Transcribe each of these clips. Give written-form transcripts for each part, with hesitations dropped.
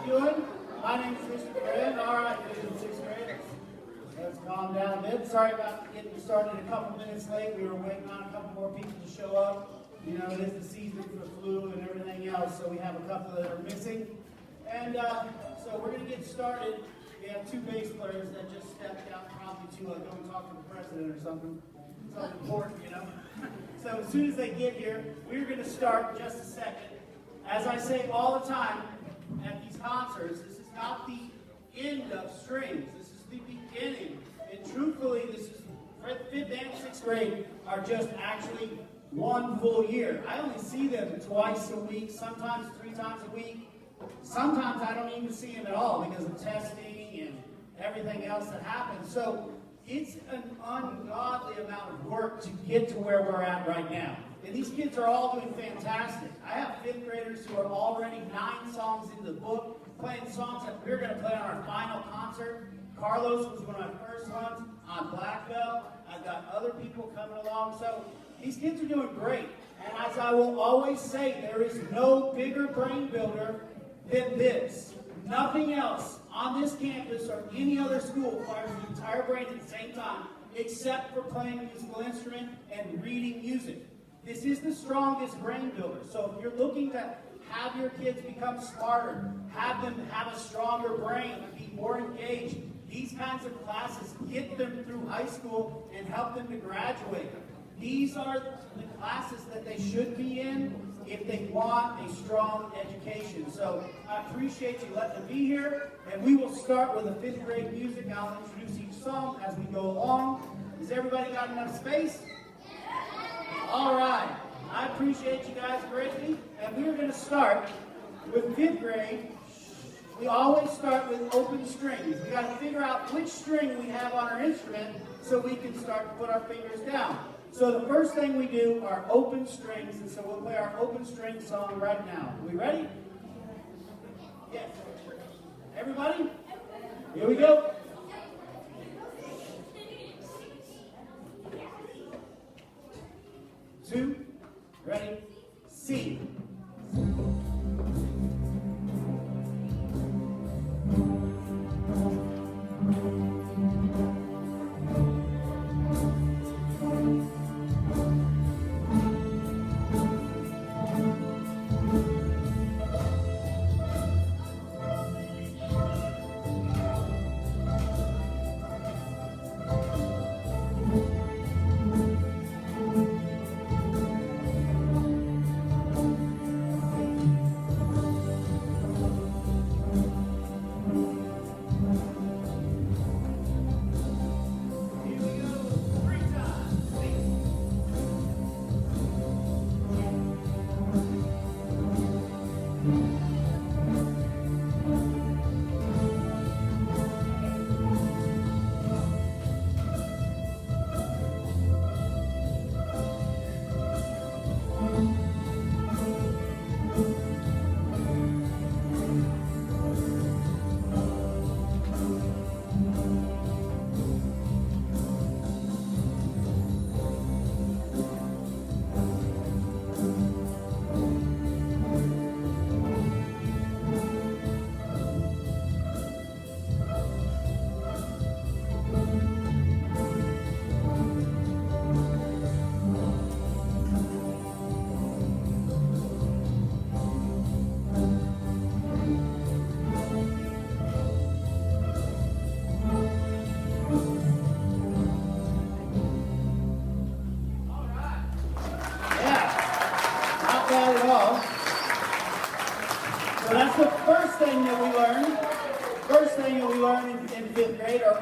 doing? My name's Mr. Grant. All right, who's in sixth grade? Let's calm down a bit. Sorry about getting started a couple minutes late. We were waiting on a couple more people to show up. You know, it is the season for flu and everything else, so we have a couple that are missing. And so we're going to get started. We have two bass players that just stepped out probably to go and talk to the president or something. Something important, you know. So as soon as they get here, we're going to start in just a second. As I say all the time at these concerts, this is not the end of strings. This is the beginning. And truthfully, this is 5th and 6th grade are just actually one full year. I only see them twice a week, sometimes 3 times a week. Sometimes I don't even see them at all because of testing and everything else that happens. So it's an ungodly amount of work to get to where we're at right now. And these kids are all doing fantastic. I have 5th graders who are already 9 songs in the book, playing songs that we're going to play on our final concert. Carlos was one of my first ones on Black Belt. I've got other people coming along. So these kids are doing great. And as I will always say, there is no bigger brain builder than this. Nothing else on this campus or any other school fires the entire brain at the same time, except for playing a musical instrument and reading music. This is the strongest brain builder. So if you're looking to have your kids become smarter, have them have a stronger brain, be more engaged, these kinds of classes get them through high school and help them to graduate. These are the classes that they should be in if they want a strong education. So I appreciate you letting them be here. And we will start with the 5th grade music. I'll introduce each song as we go along. Has everybody got enough space? All right. I appreciate you guys greatly. And we're going to start with 5th grade. We always start with open strings. We got to figure out which string we have on our instrument so we can start to put our fingers down. So the first thing we do are open strings, and so we'll play our open string song right now. Are we ready? Yes. Everybody? Here we go. Two, ready, C.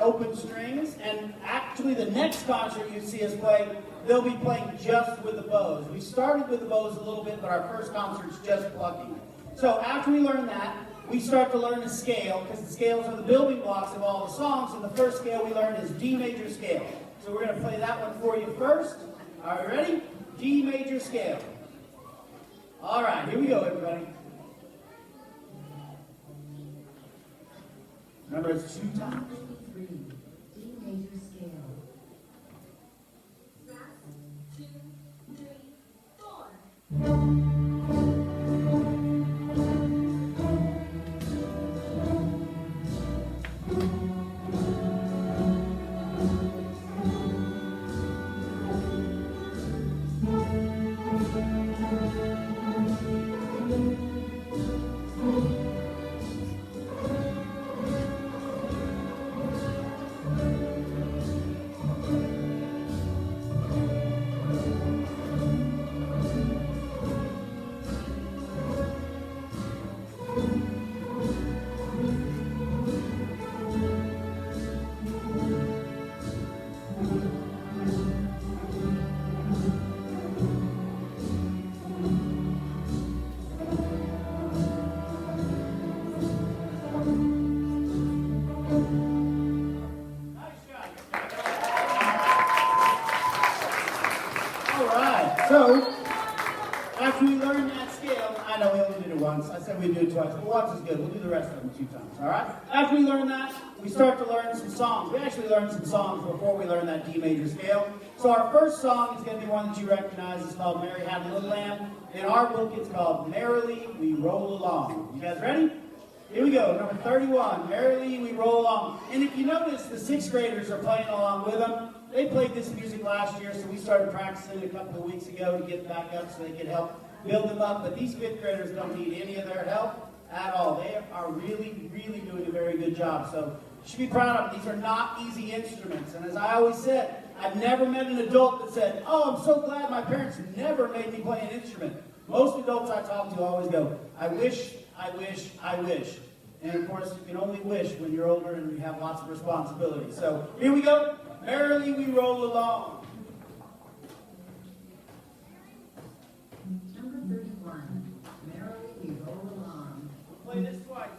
Open strings, and actually the next concert you see us play, they'll be playing just with the bows. We started with the bows a little bit, but our first concert's just plucking. So after we learn that, we start to learn the scale, because the scales are the building blocks of all the songs, and the first scale we learn is D major scale. So we're going to play that one for you first. Are you ready? D major scale. All right, here we go, everybody. Remember, it's 2 times. D major scale. 1, 2, 3, 4. voice, but once is good. We'll do the rest of them 2 times, all right? After we learn that, we start to learn some songs. We actually learned some songs before we learned that D major scale. So our first song is going to be one that you recognize. It's called Mary Had a Little Lamb. In our book, it's called Merrily We Roll Along. You guys ready? Here we go, number 31, Merrily We Roll Along. And if you notice, the 6th graders are playing along with them. They played this music last year, so we started practicing it a couple of weeks ago to get back up so they could help build them up. But these 5th graders don't need any of their help at all. They are really, really doing a very good job. So you should be proud of them. These are not easy instruments. And as I always said, I've never met an adult that said, oh, I'm so glad my parents never made me play an instrument. Most adults I talk to always go, I wish, I wish, I wish. And of course, you can only wish when you're older and you have lots of responsibilities. So here we go. Merrily we roll along. Number 31. Merrily we roll along. We'll play this twice.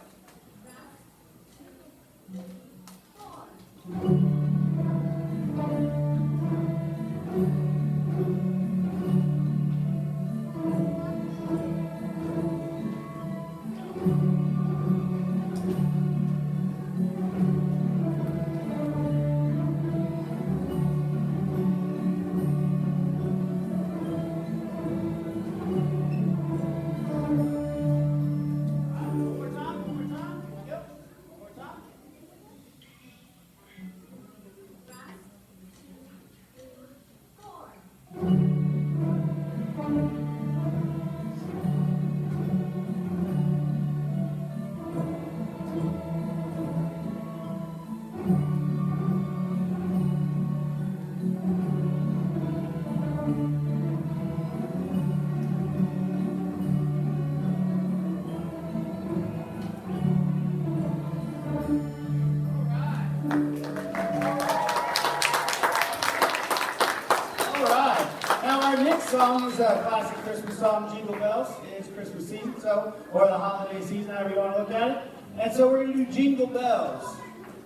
Song is a classic Christmas song, Jingle Bells. It's Christmas season, so, or the holiday season, however you want to look at it. And so we're going to do Jingle Bells.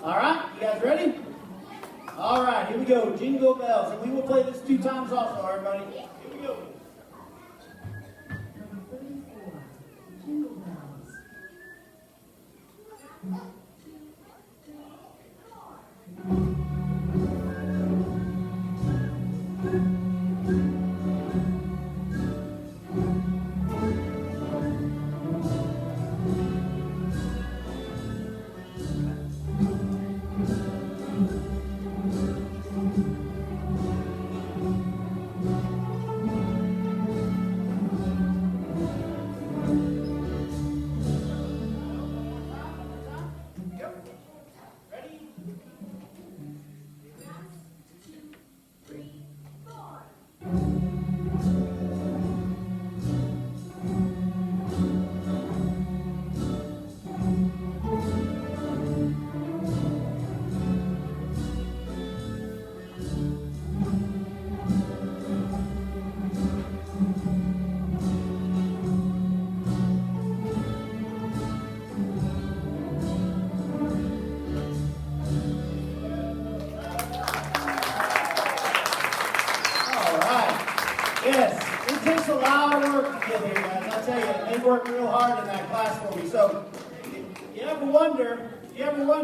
All right, you guys ready? All right, here we go, Jingle Bells. And we will play this 2 times also, everybody. Here we go. Number 34. Jingle Bells. Yes, it takes a lot of work to get here, guys. I tell you, they worked real hard in that class for me. So, if you ever wonder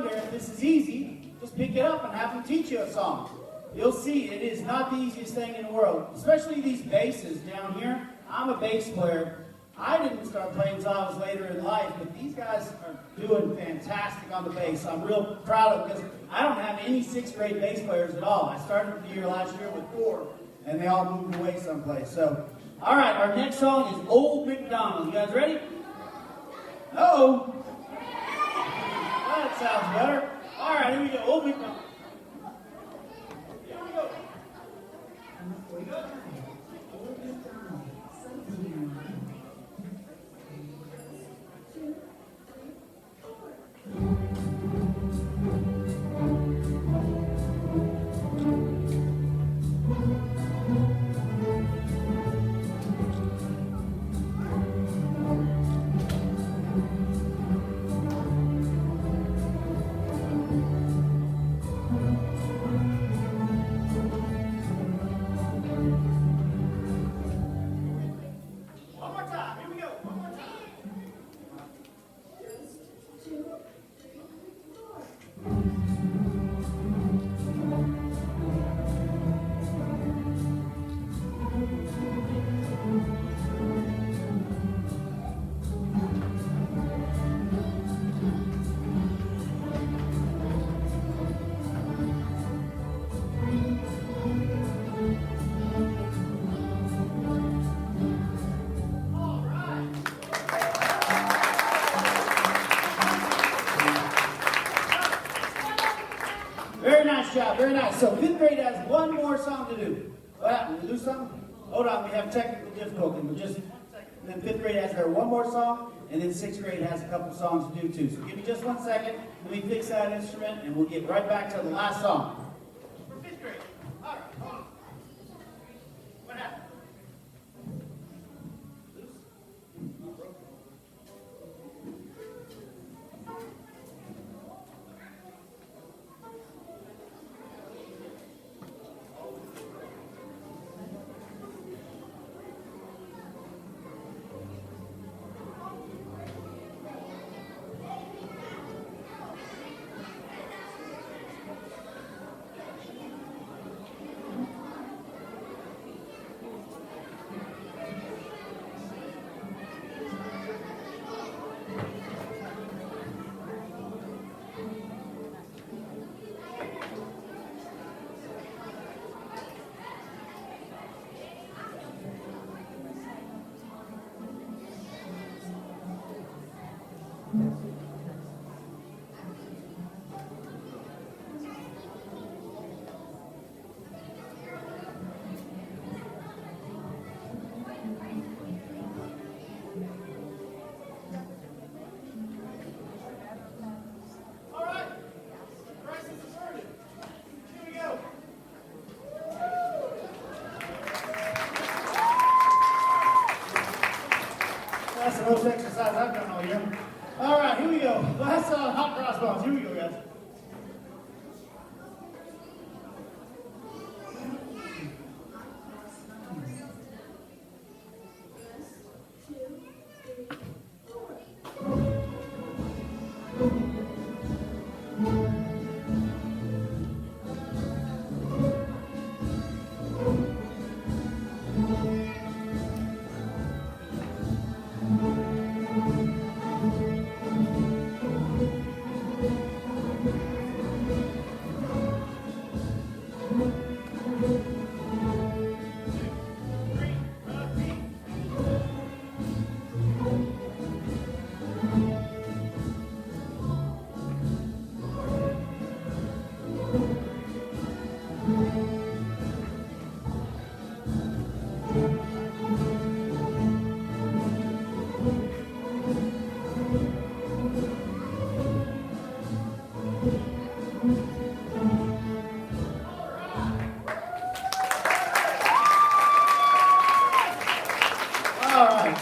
if this is easy, just pick it up and have them teach you a song. You'll see it is not the easiest thing in the world, especially these basses down here. I'm a bass player. I didn't start playing until I was later in life, but these guys are doing fantastic on the bass. I'm real proud of them because I don't have any 6th grade bass players at all. I started the year last year with 4, and they all moved away someplace. So, all right, our next song is Old MacDonald. You guys ready? Uh-oh. That sounds better. All right, here we go. Old MacDonald. Here we go. Number 45. Old MacDonald. Something in mind. Nice job, very nice. So fifth grade has one more song to do. What happened? Did we lose something? Hold on, we have technical difficulty. We'll just, and then fifth grade has their one more song, and then sixth grade has a couple songs to do too. So give me just 1 second. Let me fix that instrument, and we'll get right back to the last song. For fifth grade. All right, hold on. What happened? That's the most exercise I've done all year. All right, here we go. Last hot cross bones. Here we go, guys.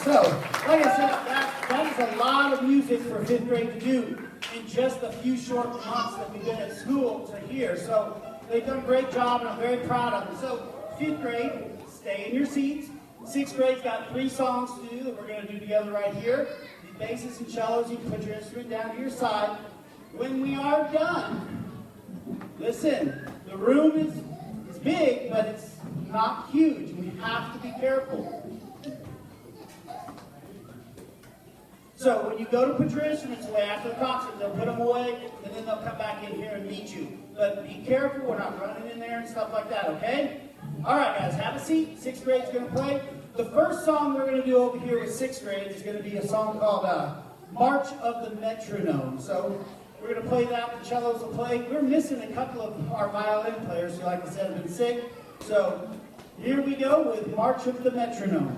So, like I said, that is a lot of music for fifth grade to do in just a few short months that we've been at school to hear. So, they've done a great job, and I'm very proud of them. So, fifth grade, stay in your seats. Sixth grade's got 3 songs to do that we're going to do together right here. The basses and cellos, you can put your instrument down to your side. When we are done, listen, the room is big, but it's not huge. We have to be careful. So when you go to put your instruments away after the concert, they'll put them away, and then they'll come back in here and meet you. But be careful, we're not running in there and stuff like that, okay? All right, guys, have a seat. Sixth grade's going to play. The first song we're going to do over here with sixth grade is going to be a song called March of the Metronome. So we're going to play that. The cellos will play. We're missing a couple of our violin players who, like I said, have been sick. So here we go with March of the Metronome.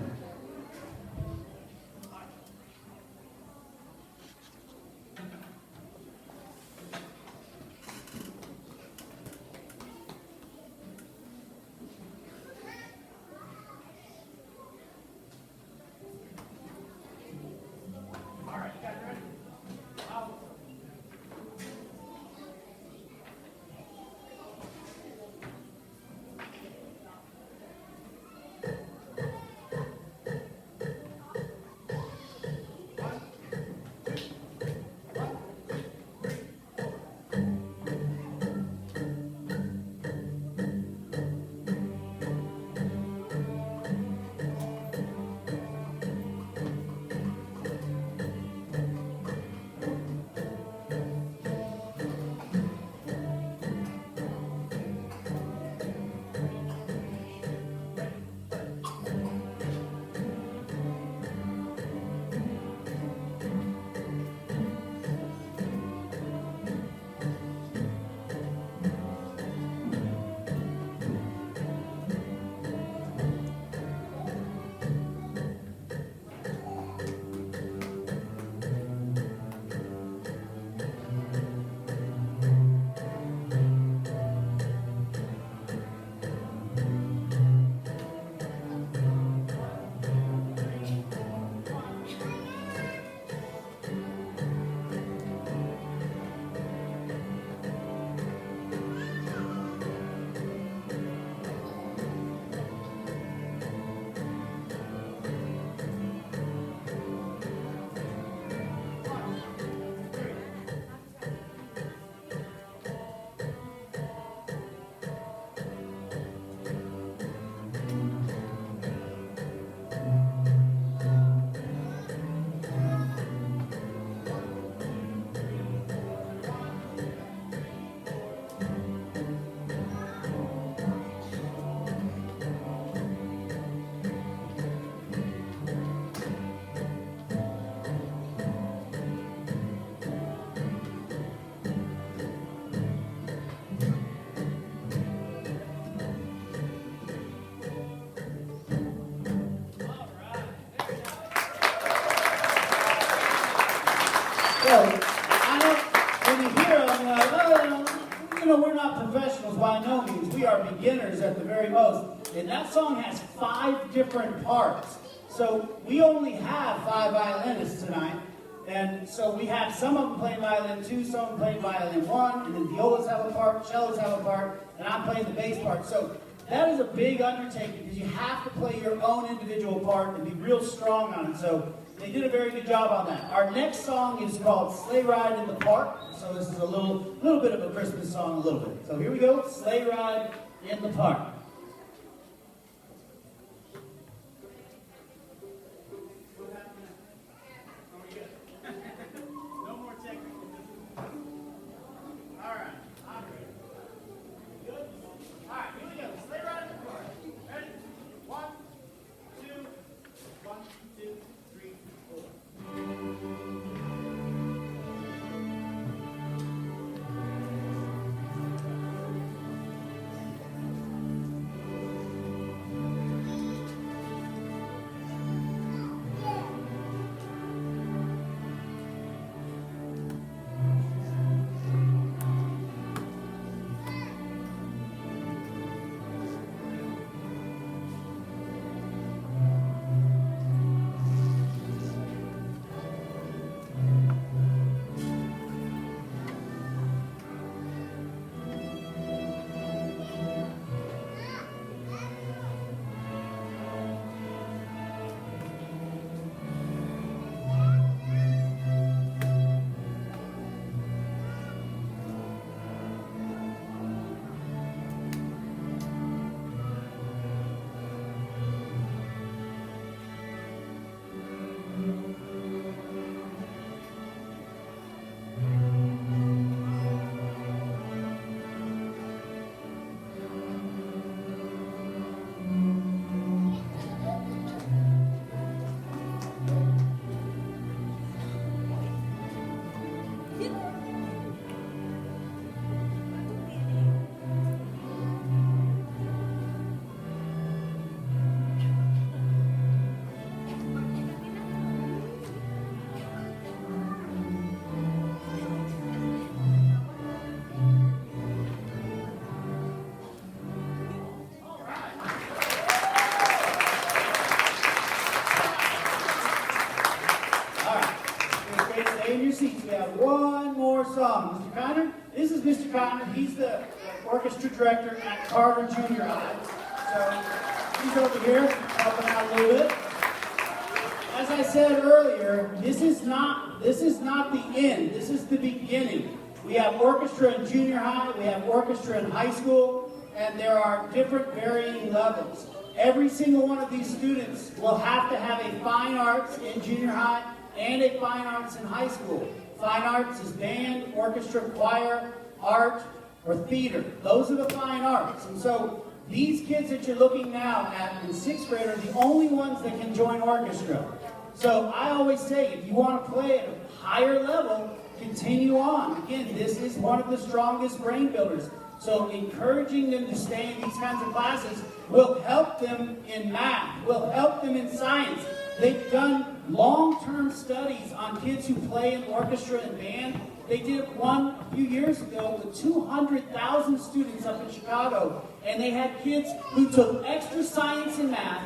I know when you hear them, you're like, oh, you know, we're not professionals by no means. We are beginners at the very most. And that song has 5 different parts. So we only have 5 violinists tonight. And so we have some of them playing violin 2, some of them playing violin 1, and then violas have a part, cellos have a part, and I'm playing the bass part. So that is a big undertaking because you have to play your own individual part and be real strong on it. So they did a very good job on that. Our next song is called Sleigh Ride in the Park. So this is a little bit of a Christmas song, a little bit. So here we go, Sleigh Ride in the Park. Mr. Connor, he's the orchestra director at Carter Junior High. So he's over here helping out a little bit. As I said earlier, this is not the end. This is the beginning. We have orchestra in junior high, we have orchestra in high school, and there are different varying levels. Every single one of these students will have to have a fine arts in junior high and a fine arts in high school. Fine arts is band, orchestra, choir, art, or theater. Those are the fine arts. And so these kids that you're looking now at in 6th grade are the only ones that can join orchestra. So I always say, if you want to play at a higher level, continue on. Again, this is one of the strongest brain builders. So encouraging them to stay in these kinds of classes will help them in math, will help them in science. They've done long-term studies on kids who play in orchestra and band. They did one a few years ago with 200,000 students up in Chicago. And they had kids who took extra science and math,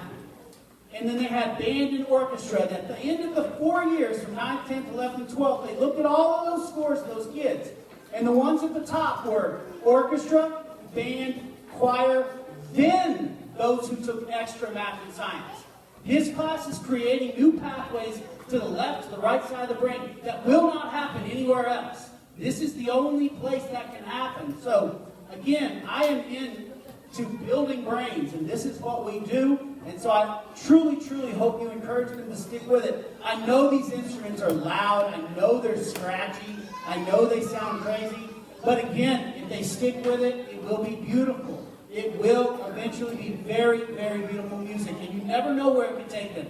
and then they had band and orchestra. And at the end of the 4 years, from 9th, 10th, 11th, 12th, they looked at all of those scores of those kids. And the ones at the top were orchestra, band, choir, then those who took extra math and science. His class is creating new pathways to the left, to the right side of the brain that will not happen anywhere else. This is the only place that can happen. So, again, I am into building brains, and this is what we do. And so I truly, truly hope you encourage them to stick with it. I know these instruments are loud. I know they're scratchy. I know they sound crazy. But again, if they stick with it, it will be beautiful. It will eventually be very, very beautiful music. And you never know where it can take them.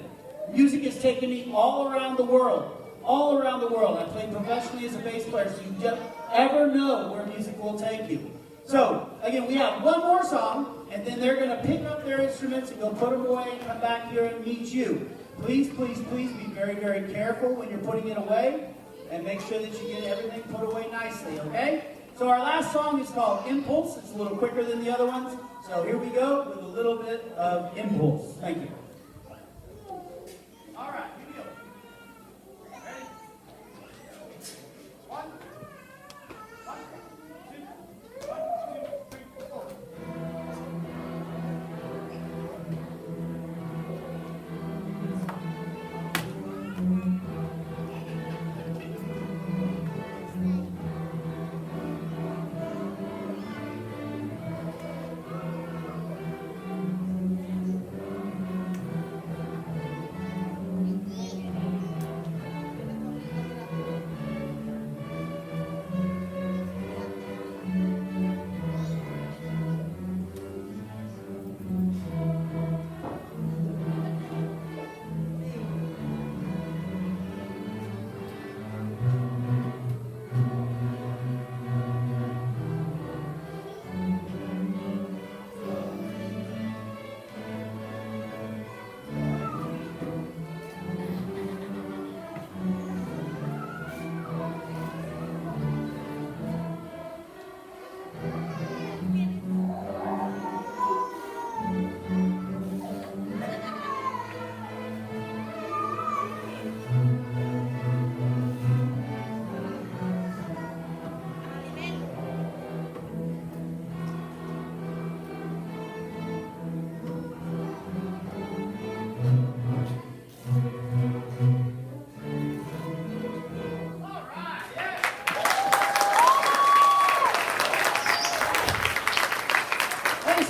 Music has taken me all around the world. All around the world. I played professionally as a bass player, so you don't ever know where music will take you. So, again, we have one more song, and then they're going to pick up their instruments and go put them away and come back here and meet you. Please, please, please be very, very careful when you're putting it away. and make sure that you get everything put away nicely, okay? So our last song is called Impulse. It's a little quicker than the other ones. So here we go with a little bit of Impulse. Thank you. All right, here we go. Ready? One, two, 4.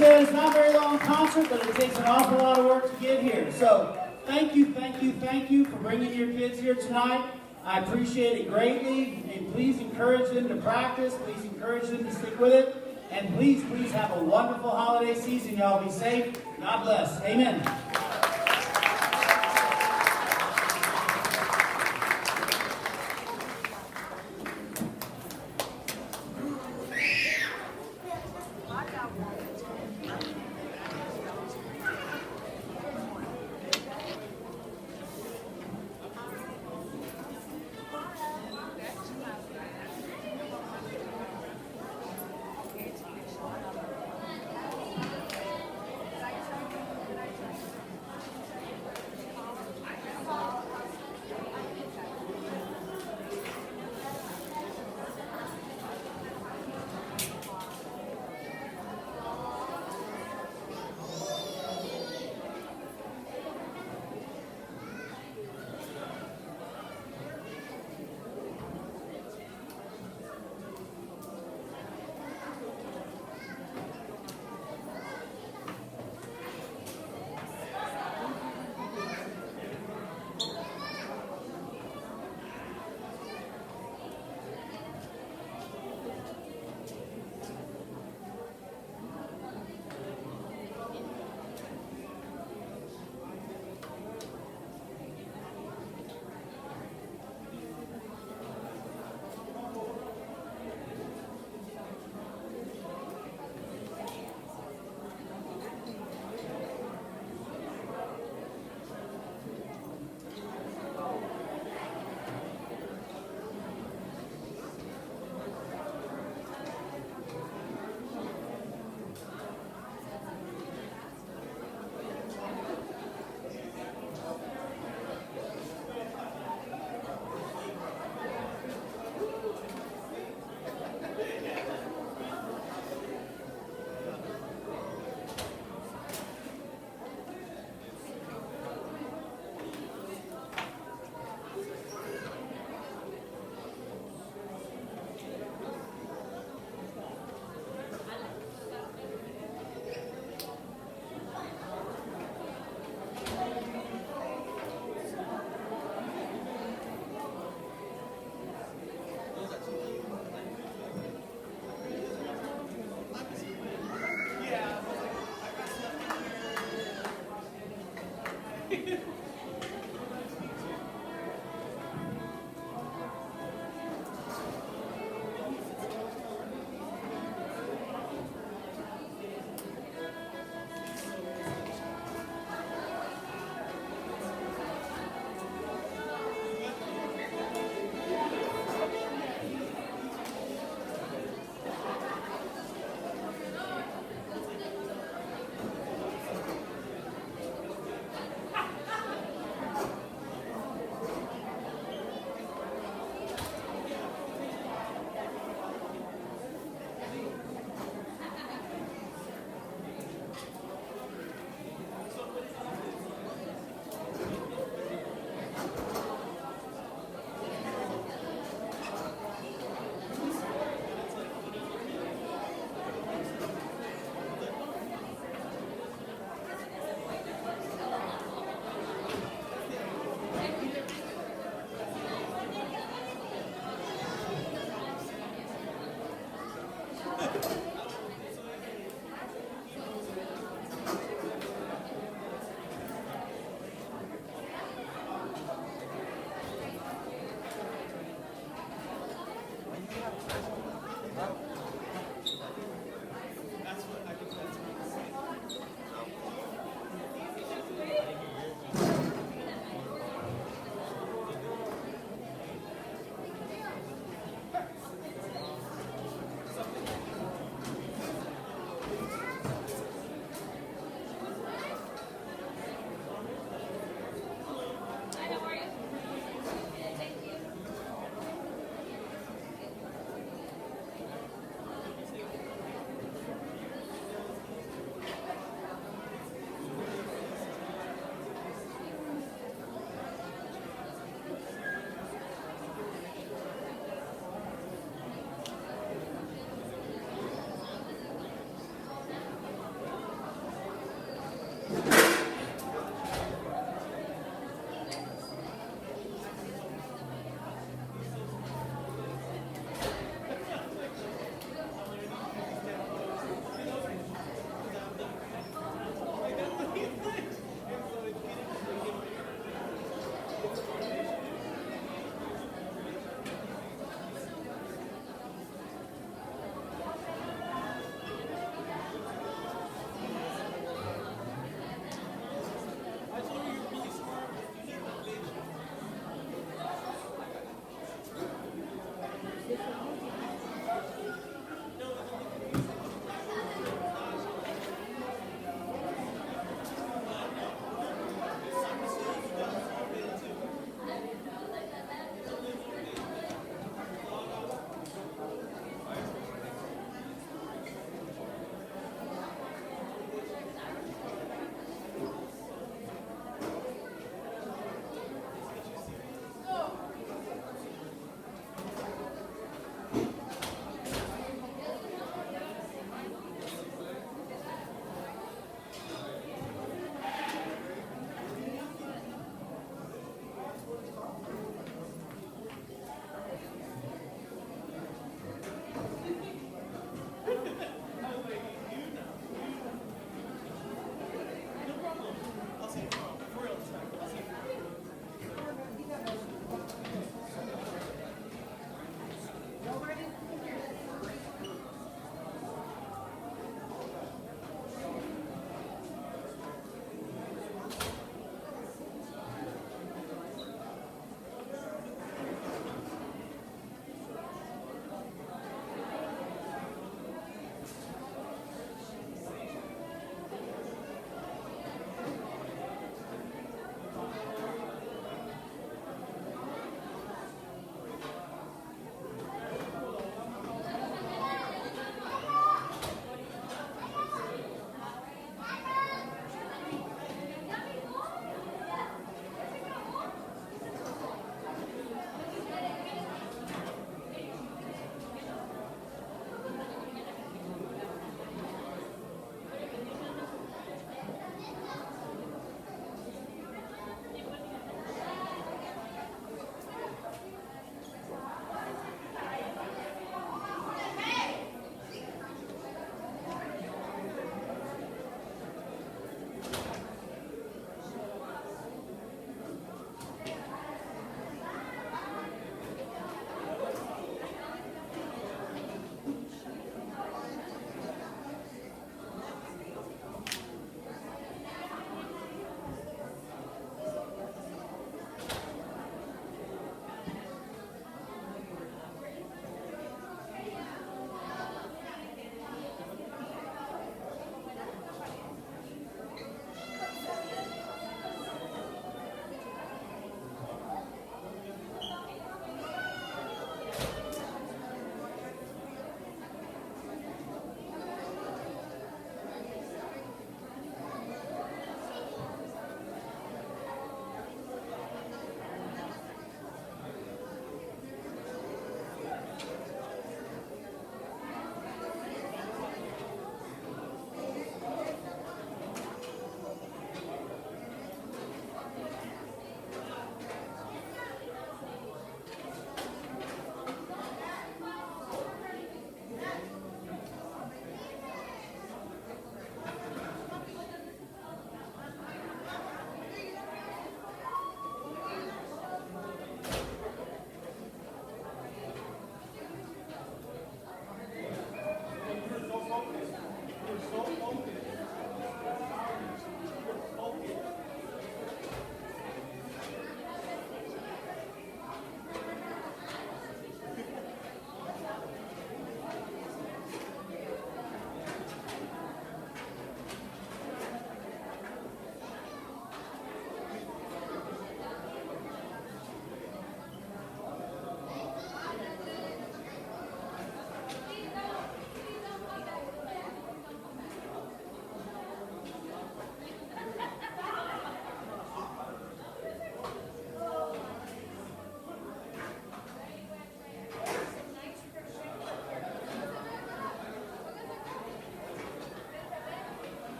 It's not a very long concert, but it takes an awful lot of work to get here. So thank you for bringing your kids here tonight. I appreciate it greatly. And please encourage them to practice. Please encourage them to stick with it. And please have a wonderful holiday season. Y'all be safe. God bless. Amen.